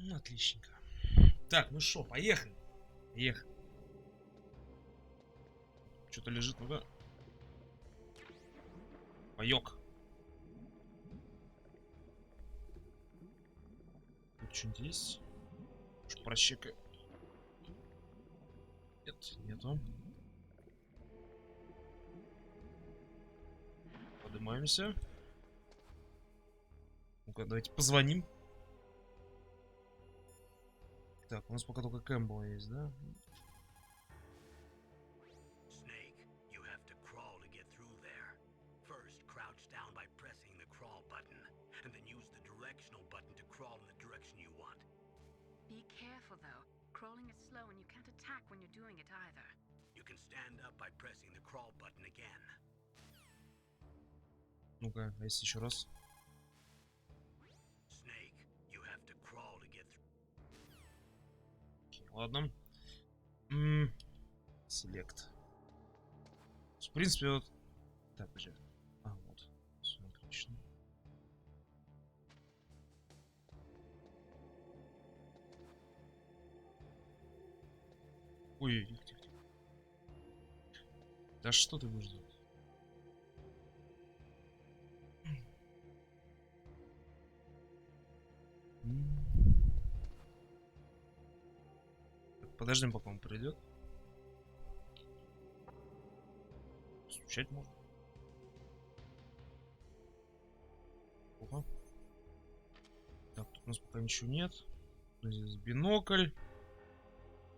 Ну, отличненько. Так, ну что, поехали. Поехали. Что-то лежит, ну-ка. Паёк. Тут что-нибудь есть? Что, прощекай? Нет, нету. Поднимаемся. Ну-ка, давайте позвоним. Так, у нас пока только Кэмпбелл есть, да? Crawling is slow and you can't attack when you're doing it either. You can stand up by pressing the crawl button again. Ну-ка, а если еще раз? Snake, you have to crawl to get through. Окей, ладно. Селект. В принципе, вот... Так, подожди. А, вот. Все отлично. Ой, тихо, тихо, тихо. Да что ты будешь делать? Подождем, пока он придет. Стучать можно. Опа. Так, тут у нас пока ничего нет. Здесь бинокль.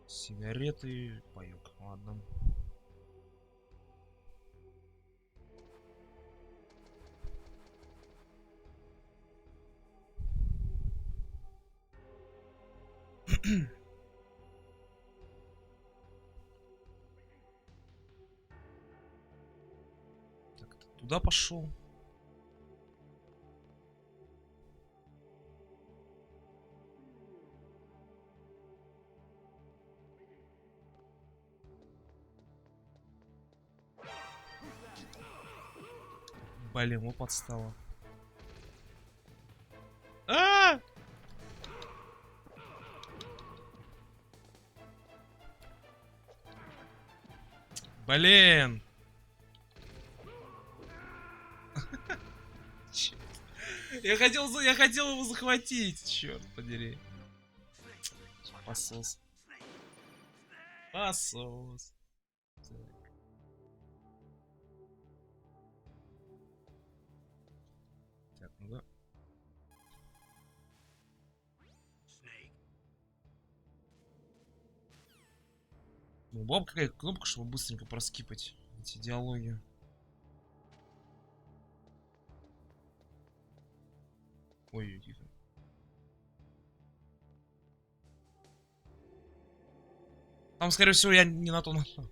Сигареты. Паёк. Ладно. Так, ты туда пошел. Блин, вот подстава. А! Блин! Черт. Я хотел его захватить, черт подери. Посос. Посос. Так, ну да. Ну, была бы какая-то кнопка, чтобы быстренько проскипать эти диалоги. Ой, тихо. Там, скорее всего, я не на то нажал.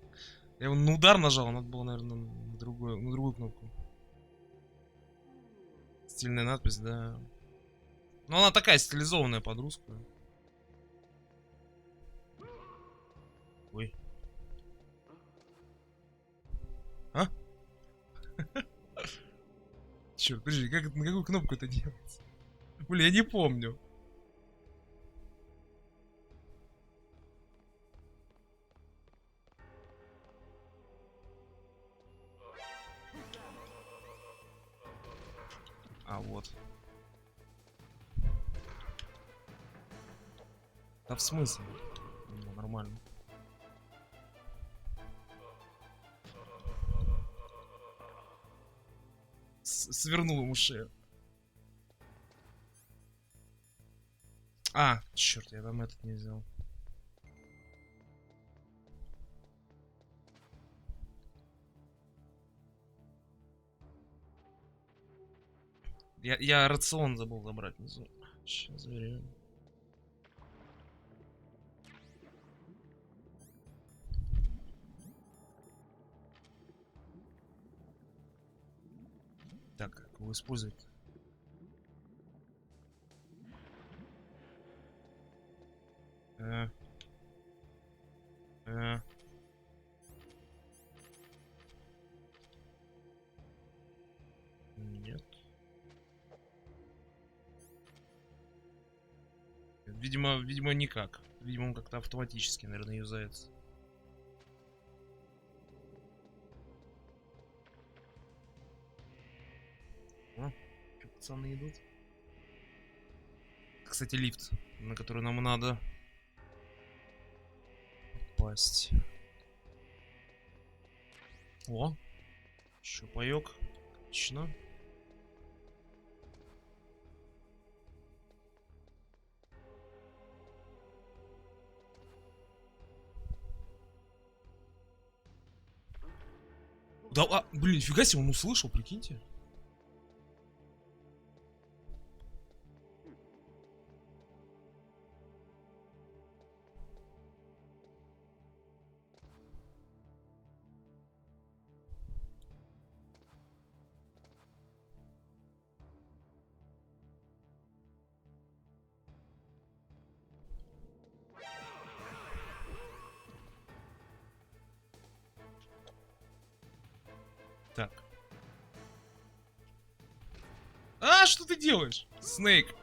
Я его на удар нажал, надо было, наверное, на другую кнопку. Стильная надпись, да. Но она такая стилизованная под русскую. Ой. А? Черт, подожди, как, на какую кнопку это делается? Блин, я не помню. А, вот. Да в смысле? Ну, нормально. Свернул ему шею. А, черт, я там этот не взял. Я рацион забыл забрать внизу. Сейчас заберем. Так, как его использовать? Нет. Видимо, никак. Видимо, он как-то автоматически, наверное, юзается. О, что, пацаны идут? Кстати, лифт, на который нам надо попасть. О, еще паёк. Отлично. Да, блин, фига себе, он услышал, прикиньте. Так. А, что ты делаешь? Снейк.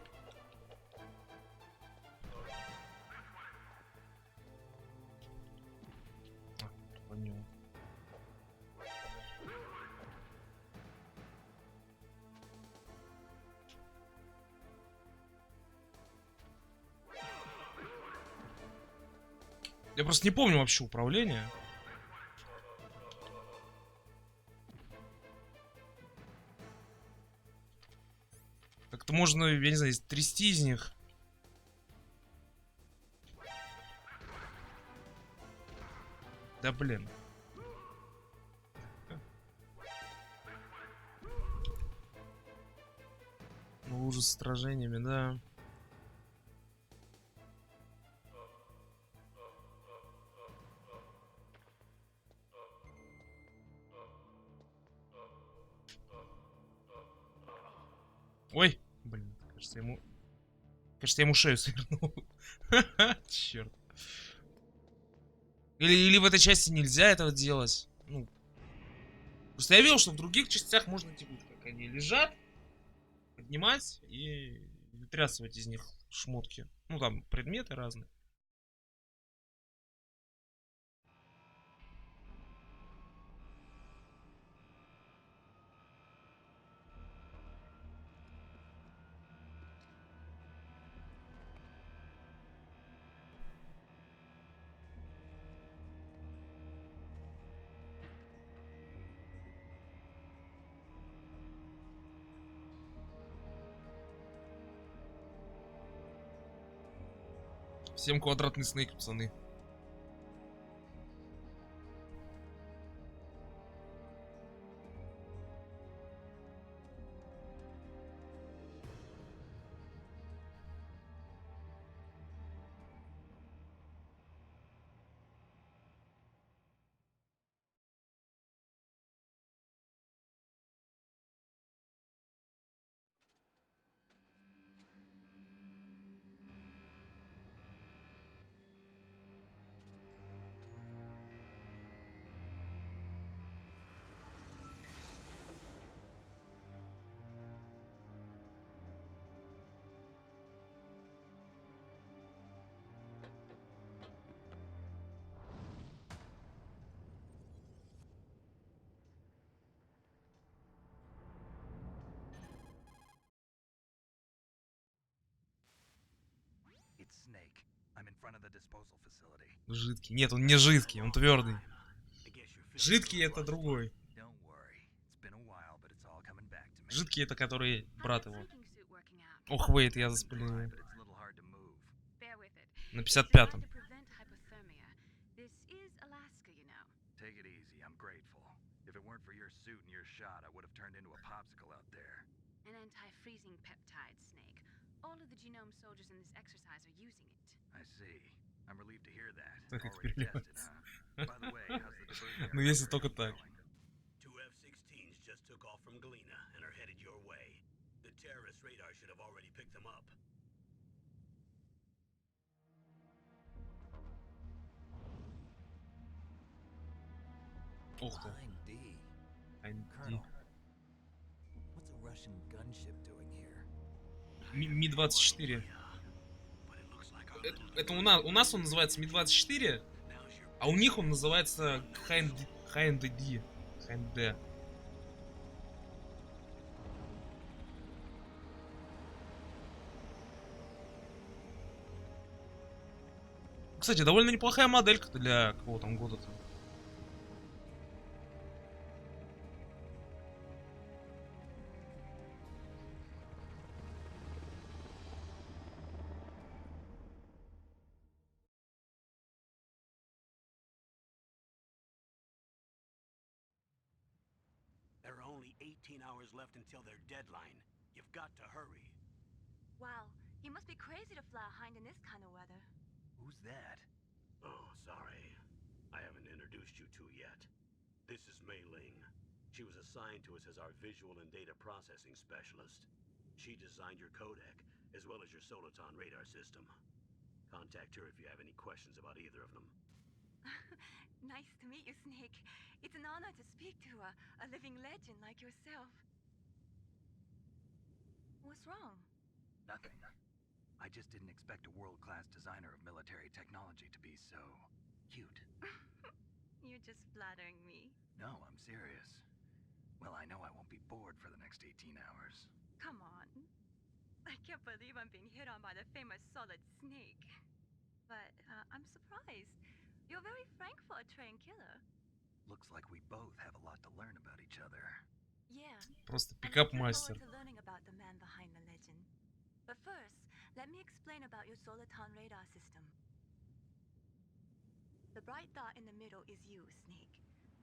Понял. Я просто не помню вообще управление. Как-то можно, я не знаю, трясти из них. Да блин. Ну, ужас с сражениями, да. Ой, блин, кажется, я ему шею свернул. Черт. Или в этой части нельзя этого делать. Ну, просто я видел, что в других частях можно, типа, как они лежат, поднимать и вытрясывать из них шмотки. Ну, там, предметы разные. Всем квадратный снейк, пацаны. It's Snake. I'm in front of the disposal facility. Жидкий. Нет, он не жидкий, он твердый. I guess you're feeling Жидкий a little это другой. rusty. Don't worry. It's been a while, but it's all coming back to me. Жидкий это который брат его. Thinking suit working out. Ох, вейт, я But заспалил. it's a little hard to move. Bear with it. На It's 55-м. designed to prevent hypothermia. This is Alaska, you know. Take it easy. I'm grateful. If it weren't for your suit and your shot, I would have turned into a popsicle out there. An anti-freezing peptide, Snake. All of the genome soldiers in this exercise are using it. I see. I'm relieved to hear that. Как Already эксперимент. tested, huh? By the way, how's the diversion Ну если только operation так. going? Two F-16s just took off from Galena and are headed your way. The terrorist radar should have already picked them up. Ух ты. Line D. Ань- Colonel, what's a Russian gunship doing here? Ми-24. But it looks это у нас он называется Ми-24, а у них он называется ХНД. ХНД. Кстати, довольно неплохая моделька для какого там года-то. There are only 18 hours left until their deadline. You've got to hurry. Wow, he must be crazy to fly a hind in this kind of weather. Who's that? Oh, sorry. I haven't introduced you to yet. This is Mei Ling. She was assigned to us as our visual and data processing specialist. She designed your codec, as well as your Soliton radar system. Contact her if you have any questions about either of them. Nice to meet you, Snake. It's an honor to speak to a living legend like yourself. What's wrong? Nothing. I just didn't expect a world-class designer of military technology to be so cute. You're just flattering me. No, I'm serious. Well, I know I won't be bored for the next 18 hours. Come on. I can't believe I'm being hit on by the famous Solid Snake. But I'm surprised. You're very frank for a trained killer. Looks like we both have a lot to learn about each other. Yeah. Просто I'm looking пикап-мастер. forward to learning about the man behind the legend. But first, let me explain about your Soliton radar system. The bright dot in the middle is you, Snake.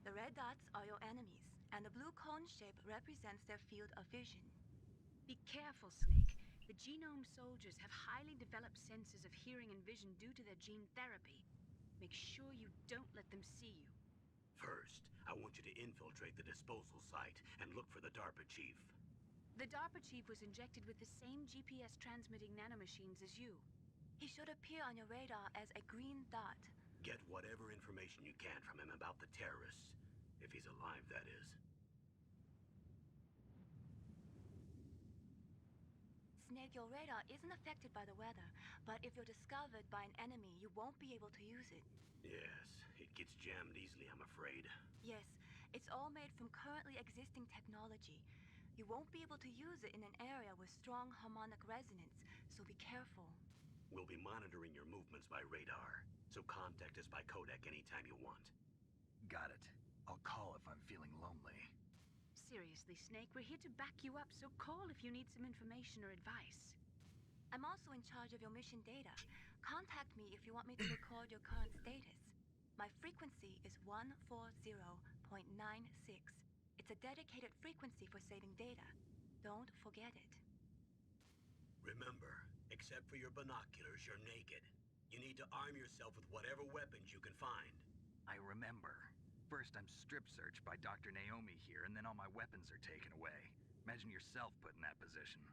The red dots are your enemies, and the blue cone shape represents their field of vision. Be careful, Snake. The genome soldiers have highly developed senses of hearing and vision due to their gene therapy. Make sure you don't let them see you. First, I want you to infiltrate the disposal site and look for the DARPA chief. The DARPA chief was injected with the same GPS transmitting nanomachines as you. He should appear on your radar as a green dot. Get whatever information you can from him about the terrorists. If he's alive, that is. Snake, your radar isn't affected by the weather, but if you're discovered by an enemy, you won't be able to use it. Yes, it gets jammed easily, I'm afraid. Yes, it's all made from currently existing technology. You won't be able to use it in an area with strong harmonic resonance, so be careful. We'll be monitoring your movements by radar, so contact us by codec anytime you want. Got it. I'll call if I'm feeling lonely. Seriously, Snake, we're here to back you up, so call if you need some information or advice. I'm also in charge of your mission data. Contact me if you want me to record your current status. My frequency is 140.96. It's a dedicated frequency for saving data. Don't forget it. Remember, except for your binoculars, you're naked. You need to arm yourself with whatever weapons you can find. I remember. First, I'm strip searched by Dr. Naomi here, and then all my weapons are taken away. Imagine yourself put in that position.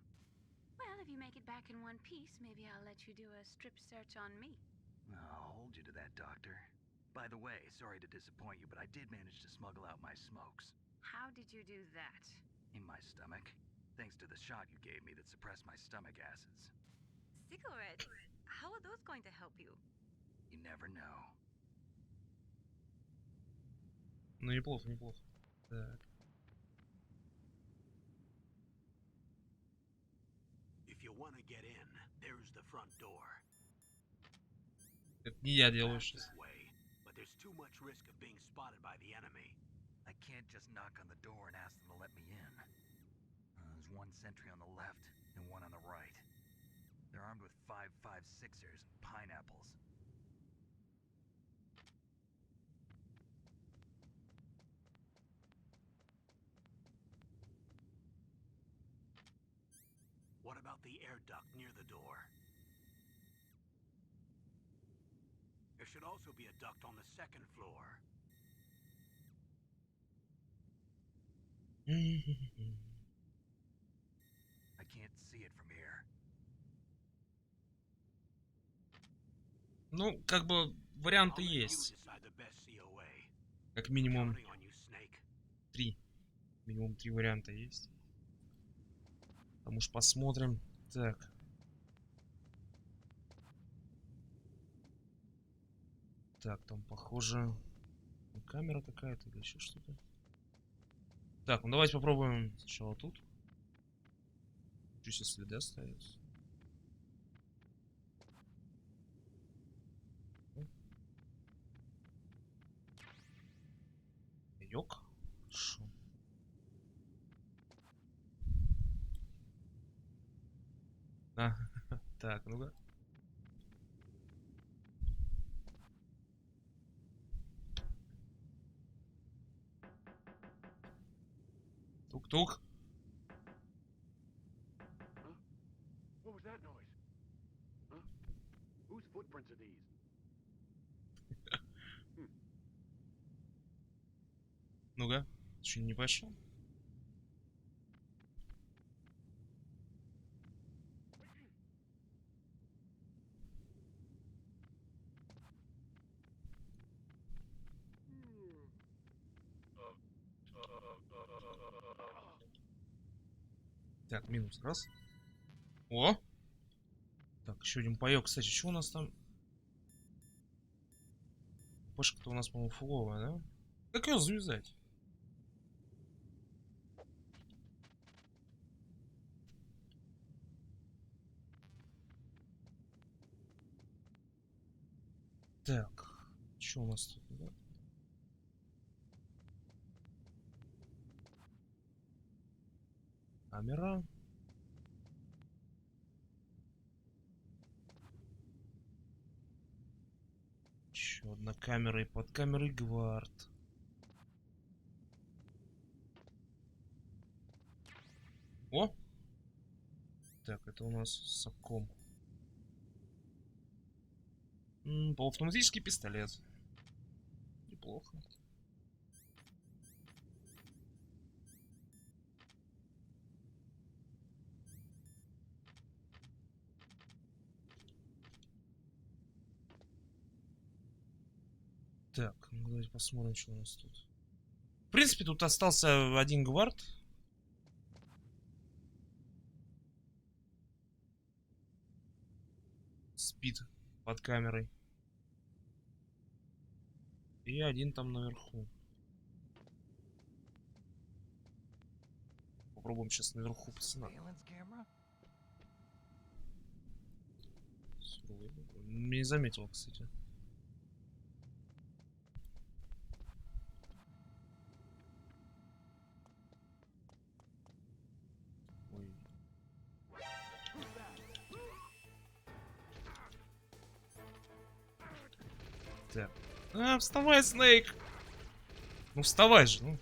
Well, if you make it back in one piece, maybe I'll let you do a strip search on me. I'll hold you to that, Doctor. By the way, sorry to disappoint you, but I did manage to smuggle out my smokes. How did you do that? In my stomach. Thanks to the shot you gave me that suppressed my stomach acids. Cigarettes? How are those going to help you? You never know. Ну, неплохо, неплохо. Так. If you want to get in, there's the front door. Это не я делаю Pass сейчас. this way, but there's too much risk of being spotted by the enemy. I can't just knock on the door and ask them to let me in. There's one sentry on the left and one on the right. They're armed with 5.56ers and pineapples. What about the air duct near the door? There should also be a duct on the second floor. I can't see it from here. Ну, как бы варианты I'll let you есть. decide the best COA. Как минимум Counting on you, Snake. 3. Минимум 3 варианта есть. Там уж посмотрим. Так. Так, там похоже камера какая-то или еще что-то. Так, ну давайте попробуем сначала тут. Чуть себе следы остаются. Йок. Шо. А, так, ну-ка. Тук-тук. What was that noise? Huh? Whose footprints are these? Ну-ка. Еще не пошел. Так, минус раз. О! Так, еще один паёк. Кстати, что у нас там? Пашка-то у нас, по-моему, фуловая, да? Как ее завязать? Так, что у нас тут? Да? Камера. Еще одна камера и под камерой гвард. О! Так, это у нас соком. Полуавтоматический пистолет. Неплохо. Так, ну давайте посмотрим, что у нас тут. В принципе, тут остался один гвард. Спит под камерой. И один там наверху. Попробуем сейчас наверху пацана. Не заметил, кстати. Ой. Так. А, вставай, Снейк! Ну вставай же, ну.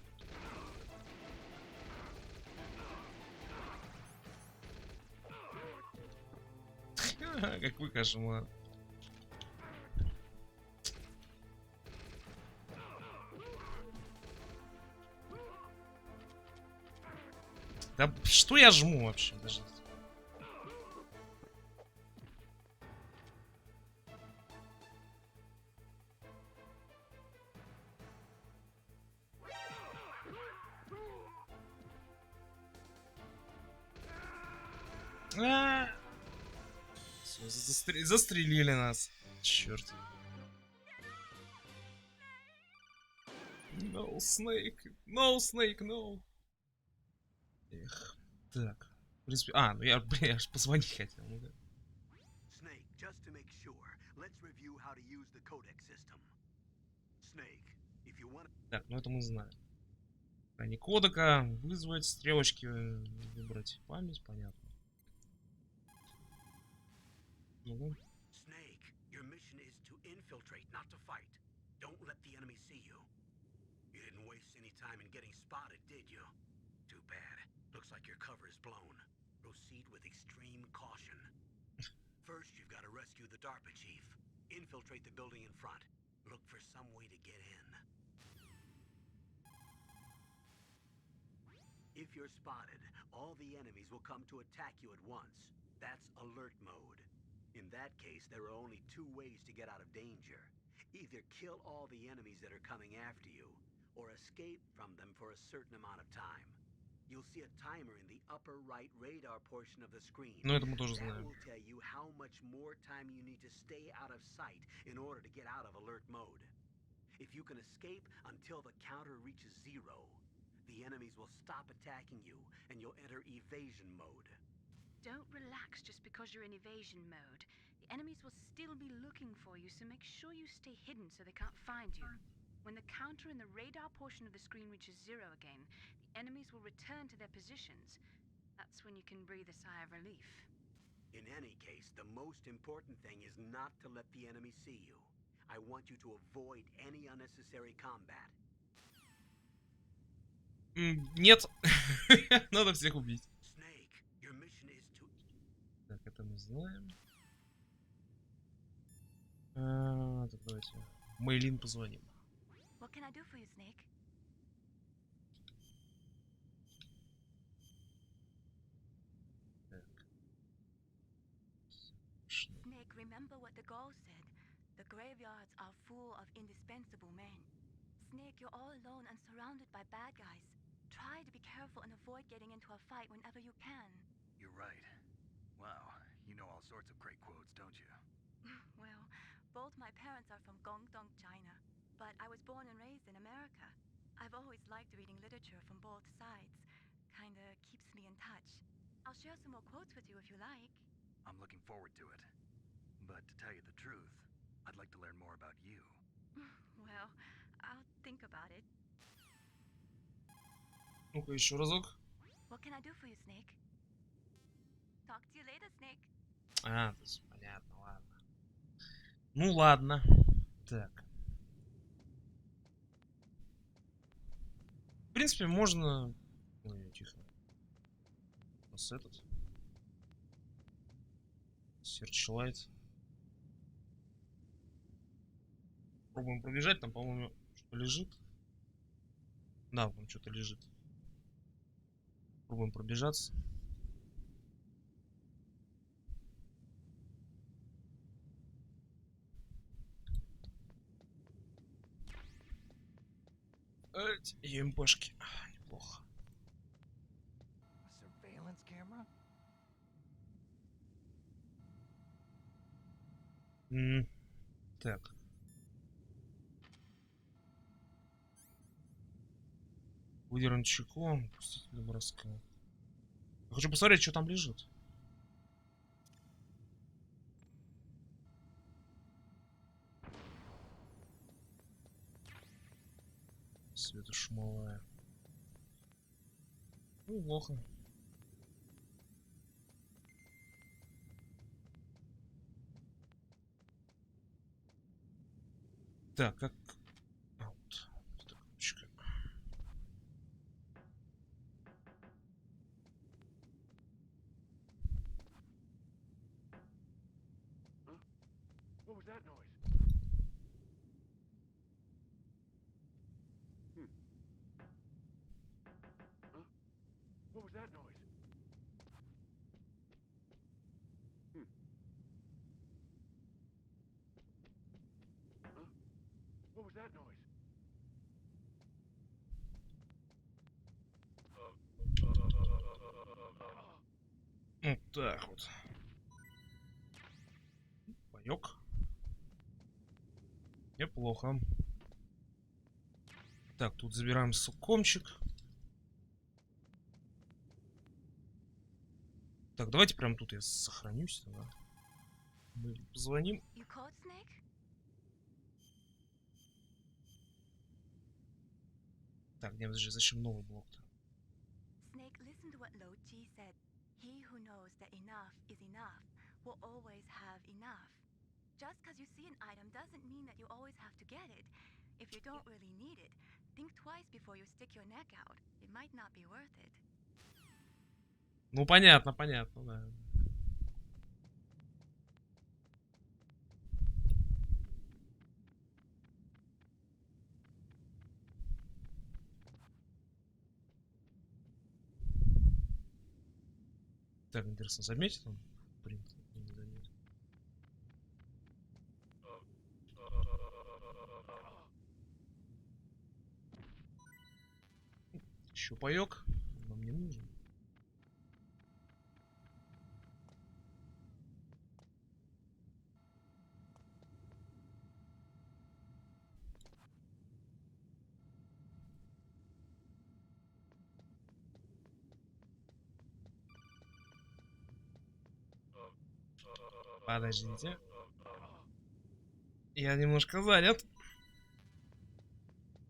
Как выкажем, ладно. Да что я жму вообще? Даже... Застрелили нас. Черт. No, Snake. No, Snake, no. Эх, так. В принципе... А, ну я, блин, я ж позвонить хотел. Ну, да. Snake, just to make sure, let's review how to use the codec system. Snake, if you want... Так, ну это мы знаем. Хранение кодека, вызвать, стрелочки выбрать. Память, понятно. Ну, Snake, your mission is to infiltrate, not to fight. Don't let the enemy see you. You didn't waste any time in getting spotted, did you? Too bad. Looks like your cover is blown. Proceed with extreme caution. First, you've got to rescue the DARPA chief. Infiltrate the building in front. Look for some way to get in. If you're spotted, all the enemies will come to attack you at once. That's alert mode. In that case, there are only two ways to get out of danger. Either kill all the enemies that are coming after you, or escape from them for a certain amount of time. You'll see a timer in the upper right radar portion of the screen. Ну, это мы тоже That знаем. will tell you how much more time you need to stay out of sight in order to get out of alert mode. If you can escape until the counter reaches 0, the enemies will stop attacking you and you'll enter evasion mode. Don't relax just because you're in evasion mode. The enemies will still be looking for you, so make sure you stay hidden so they can't find you. When the counter in the radar portion of the screen reaches 0 again, the enemies will return to their positions. That's when you can breathe a sigh of relief. In any case, the most important thing is not to let the enemy see you. I want you to avoid any unnecessary combat. Нет. Надо всех убить. Snake, your mission is to... Так, это мы знаем. Так, давайте. Мэйлин позвоним. What can I do for you, Snake? Так. Snake, remember what the Gaul said. The graveyards are full of indispensable men. Snake, you're all alone and surrounded by bad guys. Try to be careful and avoid getting into a fight whenever you can. You're right. Wow, you know all sorts of great quotes, don't you? Well, both my parents are from Guangdong, China, but I was born and raised in America. I've always liked reading literature from both sides. Kinda keeps me in touch. I'll share some more quotes with you if you like. I'm looking forward to it. But to tell you the truth, I'd like to learn more about you. Well, I'll think about it. Ну-ка, еще разок. What can I do for you, Snake? Talk to you later, Snake. А, то есть, понятно, ладно. Ну ладно. Так. В принципе, можно... Ой, тихо. У нас этот. Searchlight. Пробуем пробежать. Там, по-моему, что-то лежит. Да, там что-то лежит. Пробуем пробежаться. ЕМПшки. Неплохо. Surveillance camera? Так. Выдернуть чеку. Пустить для броска. Я хочу посмотреть, что там лежит. Светошумовая. Ну, плохо. Так, как... А, вот. Вот эта кнопочка. What was that noise? What was that noise? What was that noise? Вот так вот. Паёк. Неплохо. Так, тут забираем сукомчик. Так, давайте прям тут я сохранюсь. Да. Мы позвоним. You caught Snake? Так, не, подожди, зачем новый блок-то? Snake, listen to what Lo Ji said. He who knows that enough is enough will always have enough. Just because you see an item doesn't mean that you always have to get it. If you don't really need it, think twice before you stick your neck out. It might not be worth it. Ну, понятно, понятно, да. Так, интересно, заметит он? Принт или не заметит? Еще паёк. Нам не нужен. Подождите. Я немножко занят.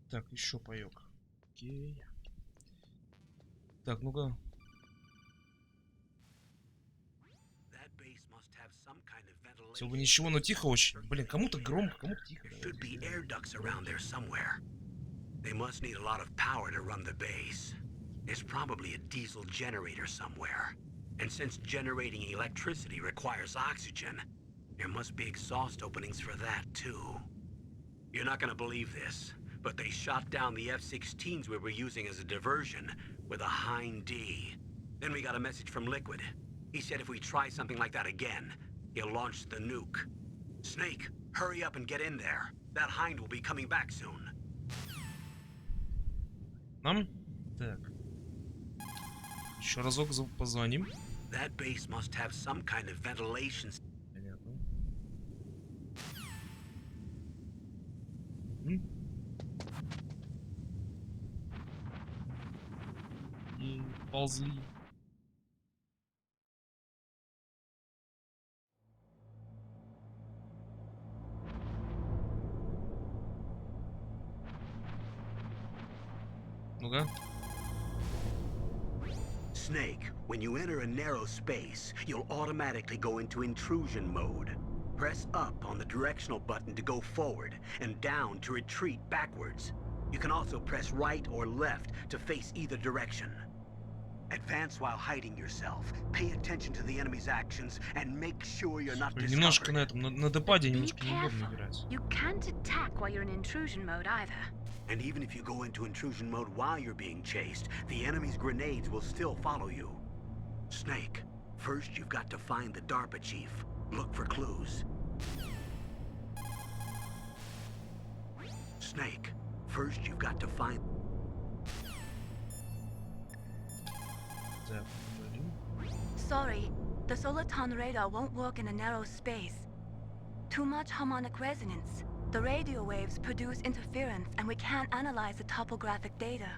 Так, еще паёк. Окей. Так, ну-ка. Все бы ничего, но тихо очень. Блин, кому-то громко, кому-то тихо. Should be air ducts around there somewhere. They must need a lot of power to run the base. It's probably a diesel generator somewhere. And since generating electricity requires oxygen, there must be exhaust openings for that too. You're not gonna believe this, but they shot down the F-16s we were using as a diversion with a Hind D. Then we got a message from Liquid. He said if we try something like that again, he'll launch the nuke. Snake, hurry up and get in there. That Hind will be coming back soon. Нам? Так. Еще разок позвоним. That base must have some kind of ventilation. Понятно. И ползли. Ну-ка. Snake, when you enter a narrow space, you'll automatically go into intrusion mode. Press up on the directional button to go forward, and down to retreat backwards. You can also press right or left to face either direction. Advance while hiding yourself. Pay attention to the enemy's actions, and make sure you're not Немножко на discovered. этом, на депаде Be немножко неудобно careful. играть. You can't attack while you're in intrusion mode either. And even if you go into intrusion mode while you're being chased, the enemy's grenades will still follow you. Snake, first you've got to find the DARPA chief. Look for clues. Snake, first you've got to find... Так, поговорим. Sorry, the Soliton radar won't work in a narrow space. Too much harmonic resonance. The radio waves produce interference and we can't analyze the topographic data.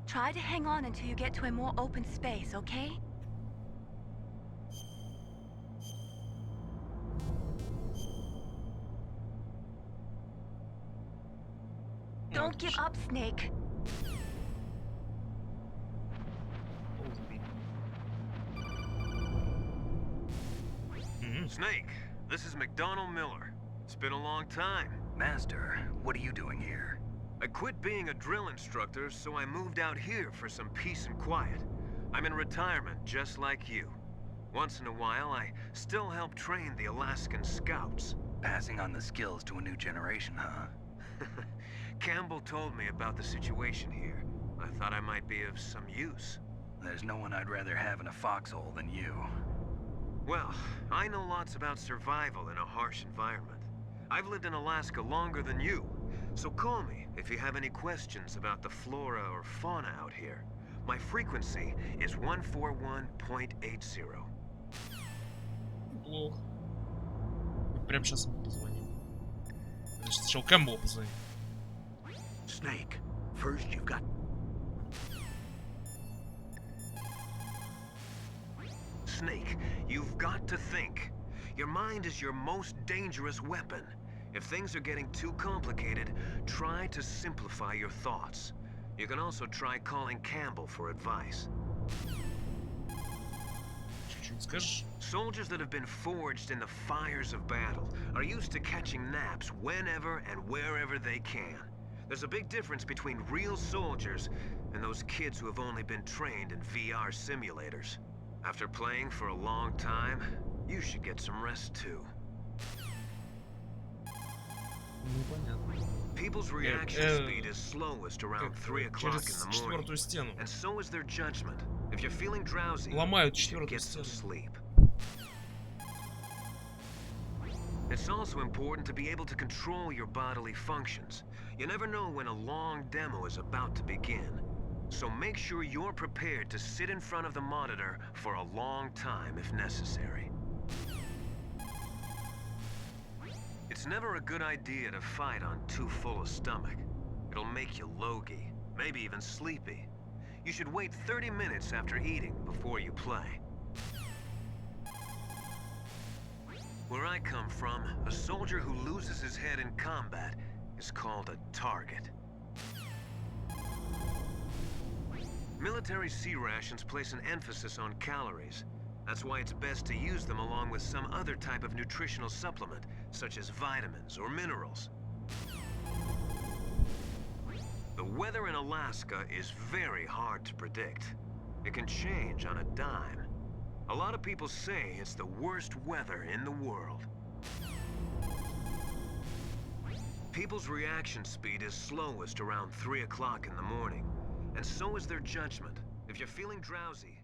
Try to hang on until you get to a more open space, okay? Don't give up, Snake. Snake, this is McDonald Miller. It's been a long time. Master, what are you doing here? I quit being a drill instructor, so I moved out here for some peace and quiet. I'm in retirement, just like you. Once in a while, I still help train the Alaskan Scouts. Passing on the skills to a new generation, huh? Campbell told me about the situation here. I thought I might be of some use. There's no one I'd rather have in a foxhole than you. Well, I know lots about survival in a harsh environment. I've lived in Alaska longer than you, so call me if you have any questions about the flora or fauna out here. My frequency is 141.80. Плохо. Прям сейчас ему позвоним. Значит, сначала Кэмпбеллу позвоним. Snake, first you've got... Snake, you've got to think. Your mind is your most dangerous weapon. If things are getting too complicated, try to simplify your thoughts. You can also try calling Campbell for advice. Чуть-чуть скажешь? Soldiers that have been forged in the fires of battle are used to catching naps whenever and wherever they can. There's a big difference between real soldiers and those kids who have only been trained in VR simulators. After playing for a long time, you should get some rest too. Ну, понятно. People's reaction speed is slowest around 3 o'clock Через in the morning. четвертую стену. And so is their judgment. If you're feeling drowsy, Ломают you should четвертую get some стену. sleep. It's also important to be able to control your bodily functions. You never know when a long demo is about to begin. So make sure you're prepared to sit in front of the monitor for a long time if necessary. It's never a good idea to fight on too full a stomach. It'll make you logy, maybe even sleepy. You should wait 30 minutes after eating before you play. Where I come from, a soldier who loses his head in combat is called a target. Military C rations place an emphasis on calories. That's why it's best to use them along with some other type of nutritional supplement, such as vitamins or minerals. The weather in Alaska is very hard to predict. It can change on a dime. A lot of people say it's the worst weather in the world. People's reaction speed is slowest around 3 o'clock in the morning, and so is their judgment. If you're feeling drowsy,